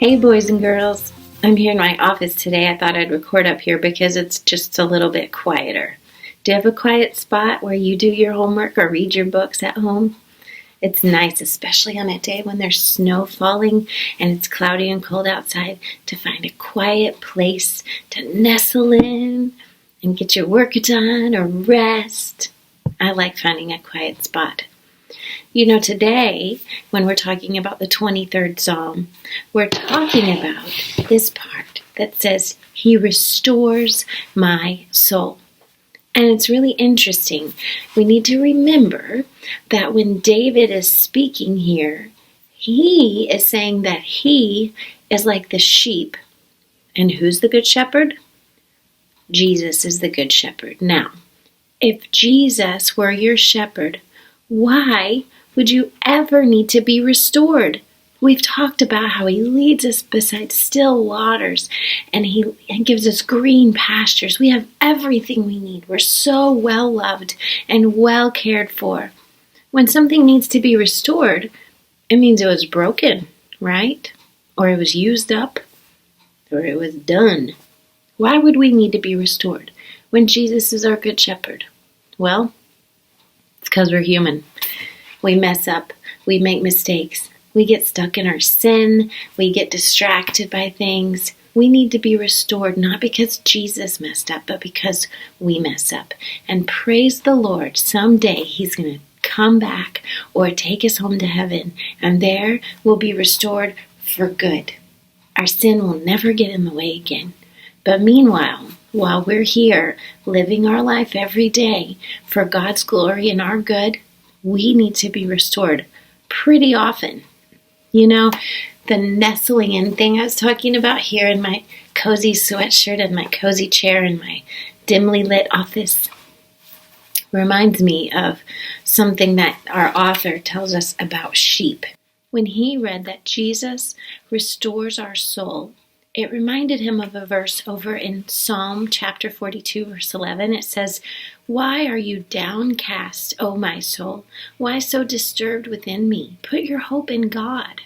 Hey boys and girls, I'm here in my office today. I thought I'd record up here because it's just a little bit quieter. Do you have a quiet spot where you do your homework or read your books at home? It's nice, especially on a day when there's snow falling and it's cloudy and cold outside, to find a quiet place to nestle in and get your work done or rest. I like finding a quiet spot. You know, today, when we're talking about the 23rd Psalm, we're talking about this part that says, He restores my soul. And it's really interesting. We need to remember that when David is speaking here, he is saying that he is like the sheep. And who's the good shepherd? Jesus is the good shepherd. Now, if Jesus were your shepherd, why would you ever need to be restored? We've talked about how He leads us beside still waters and He gives us green pastures. We have everything we need. We're so well loved and well cared for. When something needs to be restored, it means it was broken, right? Or it was used up, or it was done. Why would we need to be restored when Jesus is our good shepherd? Well, it's because we're human. We mess up. We make mistakes. We get stuck in our sin. We get distracted by things. We need to be restored, not because Jesus messed up, but because we mess up. And praise the Lord, someday He's going to come back or take us home to heaven, and there we'll be restored for good. Our sin will never get in the way again. But meanwhile, while we're here living our life every day for God's glory and our good, we need to be restored pretty often. You know, the nestling in thing I was talking about here in my cozy sweatshirt and my cozy chair in my dimly lit office reminds me of something that our author tells us about sheep. When he read that Jesus restores our soul, it reminded him of a verse over in Psalm chapter 42, verse 11. It says, "Why are you downcast, O my soul? Why so disturbed within me? Put your hope in God."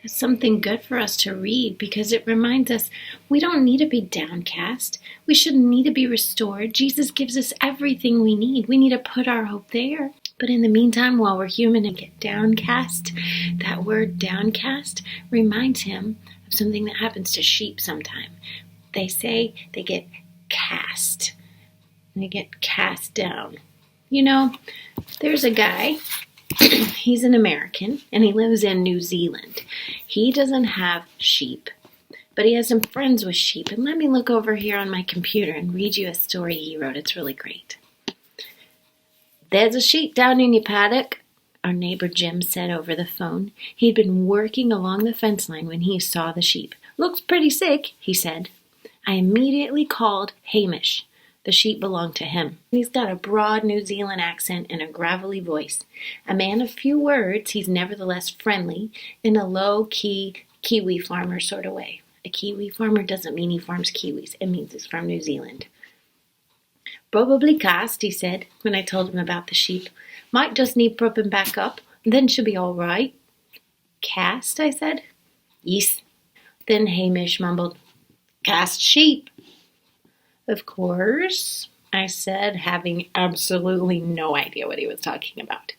That's something good for us to read because it reminds us we don't need to be downcast. We shouldn't need to be restored. Jesus gives us everything we need. We need to put our hope there. But in the meantime, while we're human and get downcast, that word downcast reminds him of something that happens to sheep sometime. They say they get cast. They get cast down. You know, there's a guy, he's an American, and he lives in New Zealand. He doesn't have sheep, but he has some friends with sheep. And let me look over here on my computer and read you a story he wrote. It's really great. "There's a sheep down in your paddock," our neighbor Jim said over the phone. He'd been working along the fence line when he saw the sheep. "Looks pretty sick," he said. I immediately called Hamish. The sheep belonged to him. He's got a broad New Zealand accent and a gravelly voice. A man of few words, he's nevertheless friendly in a low-key Kiwi farmer sort of way. A Kiwi farmer doesn't mean he farms kiwis. It means he's from New Zealand. "Probably cast," he said when I told him about the sheep. "Might just need propping back up, then she'll be all right." "Cast?" I said. "Yes." Then Hamish mumbled, "Cast sheep." "Of course," I said, having absolutely no idea what he was talking about.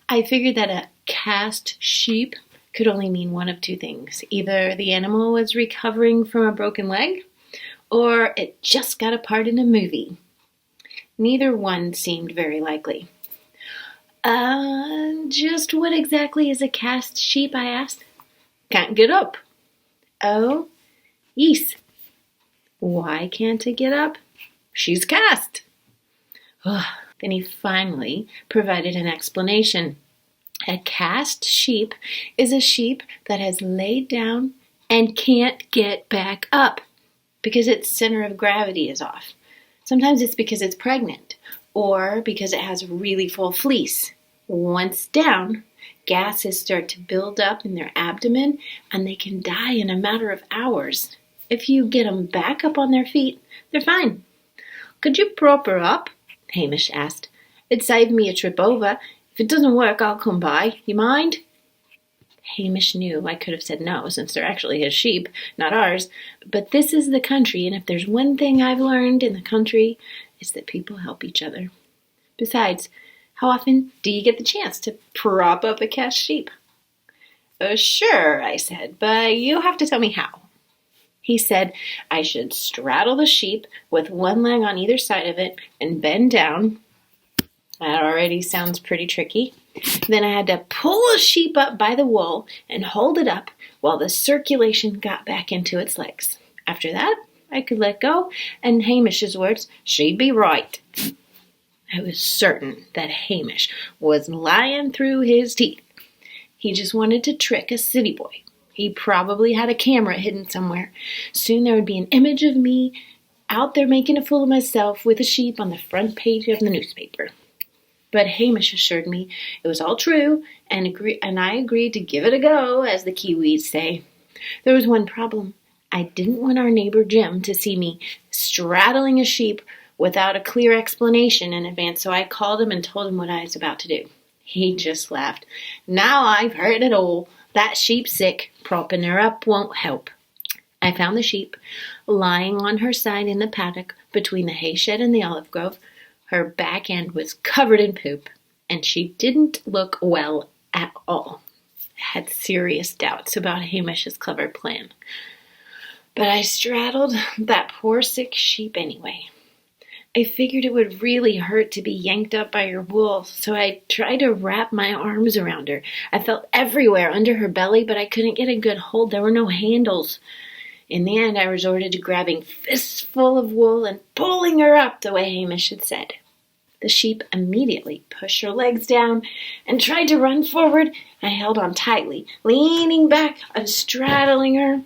I figured that a cast sheep could only mean one of two things. Either the animal was recovering from a broken leg, or it just got a part in a movie. Neither one seemed very likely. Just what exactly is a cast sheep?" I asked. "Can't get up." "Oh, yes." "Why can't it get up?" "She's cast." Then he finally provided an explanation. A cast sheep is a sheep that has laid down and can't get back up because its center of gravity is off. Sometimes it's because it's pregnant or because it has really full fleece. Once down, gases start to build up in their abdomen and they can die in a matter of hours. If you get them back up on their feet, they're fine. "Could you prop her up?" Hamish asked. "It'd save me a trip over. If it doesn't work, I'll come by. You mind?" Hamish knew I could have said no, since they're actually his sheep, not ours. But this is the country, and if there's one thing I've learned in the country, it's that people help each other. Besides, how often do you get the chance to prop up a cast sheep? Oh, sure, I said, but you have to tell me how. He said I should straddle the sheep with one leg on either side of it and bend down. That already sounds pretty tricky. Then I had to pull the sheep up by the wool and hold it up while the circulation got back into its legs. After that, I could let go, and Hamish's words, she'd be right. I was certain that Hamish was lying through his teeth. He just wanted to trick a city boy. He probably had a camera hidden somewhere. Soon there would be an image of me out there making a fool of myself with a sheep on the front page of the newspaper. But Hamish assured me it was all true, and I agreed to give it a go, as the Kiwis say. There was one problem. I didn't want our neighbor Jim to see me straddling a sheep without a clear explanation in advance, so I called him and told him what I was about to do. He just laughed. Now I've heard it all. That sheep's sick. Propping her up won't help. I found the sheep lying on her side in the paddock between the hay shed and the olive grove. Her back end was covered in poop, and she didn't look well at all. I had serious doubts about Hamish's clever plan. But I straddled that poor sick sheep anyway. I figured it would really hurt to be yanked up by her wool, so I tried to wrap my arms around her. I felt everywhere under her belly, but I couldn't get a good hold. There were no handles. In the end, I resorted to grabbing fists full of wool and pulling her up the way Hamish had said. The sheep immediately pushed her legs down and tried to run forward. I held on tightly, leaning back and straddling her.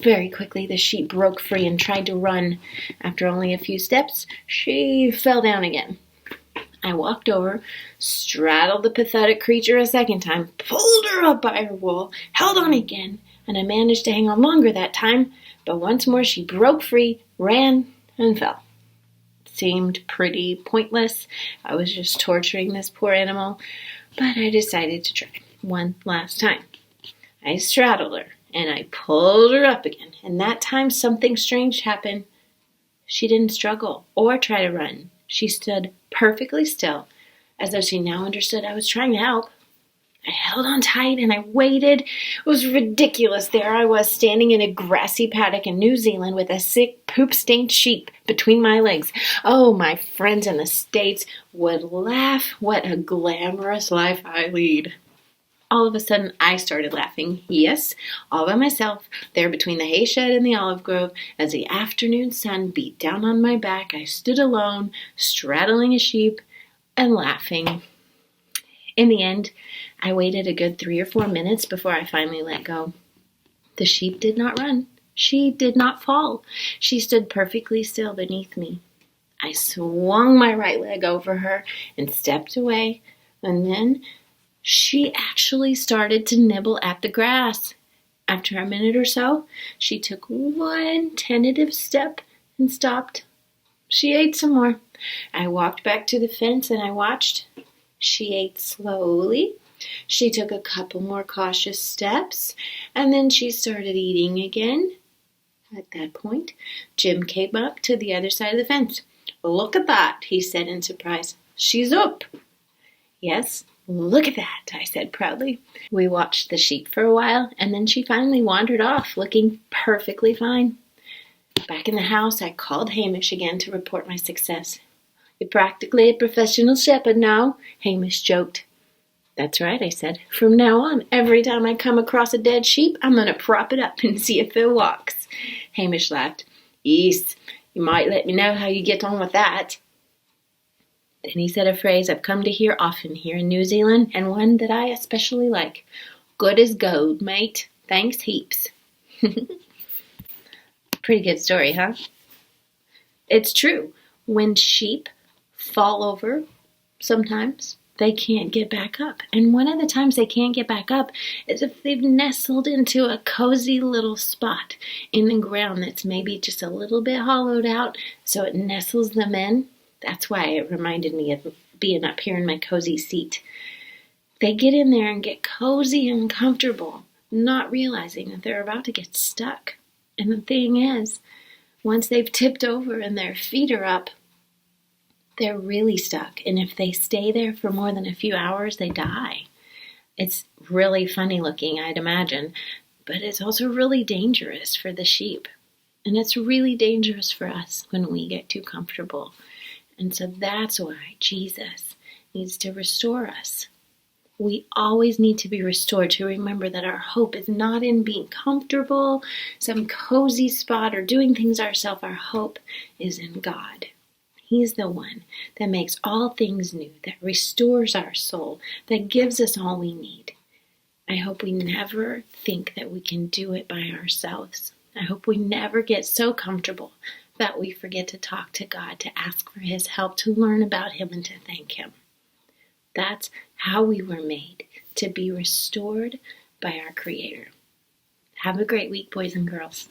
Very quickly, the sheep broke free and tried to run. After only a few steps, she fell down again. I walked over, straddled the pathetic creature a second time, pulled her up by her wool, held on again, and I managed to hang on longer that time, but once more she broke free, ran, and fell. It seemed pretty pointless. I was just torturing this poor animal, but I decided to try one last time. I straddled her, and I pulled her up again, and that time something strange happened. She didn't struggle or try to run. She stood perfectly still, as though she now understood I was trying to help. I held on tight and I waited. It was ridiculous. There I was, standing in a grassy paddock in New Zealand with a sick, poop-stained sheep between my legs. Oh, my friends in the States would laugh. What a glamorous life I lead. All of a sudden, I started laughing. Yes, all by myself, there between the hay shed and the olive grove. As the afternoon sun beat down on my back, I stood alone, straddling a sheep and laughing. In the end, I waited a good 3 or 4 minutes before I finally let go. The sheep did not run. She did not fall. She stood perfectly still beneath me. I swung my right leg over her and stepped away, and then she actually started to nibble at the grass. After a minute or so, she took one tentative step and stopped. She ate some more. I walked back to the fence and I watched. She ate slowly. She took a couple more cautious steps, and then she started eating again. At that point, Jim came up to the other side of the fence. "Look at that," he said in surprise. "She's up." "Yes, look at that," I said proudly. We watched the sheep for a while, and then she finally wandered off, looking perfectly fine. Back in the house, I called Hamish again to report my success. "You're practically a professional shepherd now," Hamish joked. "That's right," I said. "From now on, every time I come across a dead sheep, I'm going to prop it up and see if it walks." Hamish laughed. "Yes, you might let me know how you get on with that." Then he said a phrase I've come to hear often here in New Zealand, and one that I especially like. "Good as gold, mate. Thanks heaps." Pretty good story, huh? It's true. When sheep fall over, sometimes they can't get back up. And one of the times they can't get back up is if they've nestled into a cozy little spot in the ground that's maybe just a little bit hollowed out, so it nestles them in. That's why it reminded me of being up here in my cozy seat. They get in there and get cozy and comfortable, not realizing that they're about to get stuck. And the thing is, once they've tipped over and their feet are up, they're really stuck. And if they stay there for more than a few hours, they die. It's really funny looking, I'd imagine, but it's also really dangerous for the sheep. And it's really dangerous for us when we get too comfortable. And so that's why Jesus needs to restore us. We always need to be restored, to remember that our hope is not in being comfortable, some cozy spot, or doing things ourselves. Our hope is in God. He's the one that makes all things new, that restores our soul, that gives us all we need. I hope we never think that we can do it by ourselves. I hope we never get so comfortable that we forget to talk to God, to ask for His help, to learn about Him, and to thank Him. That's how we were made, to be restored by our Creator. Have a great week, boys and girls.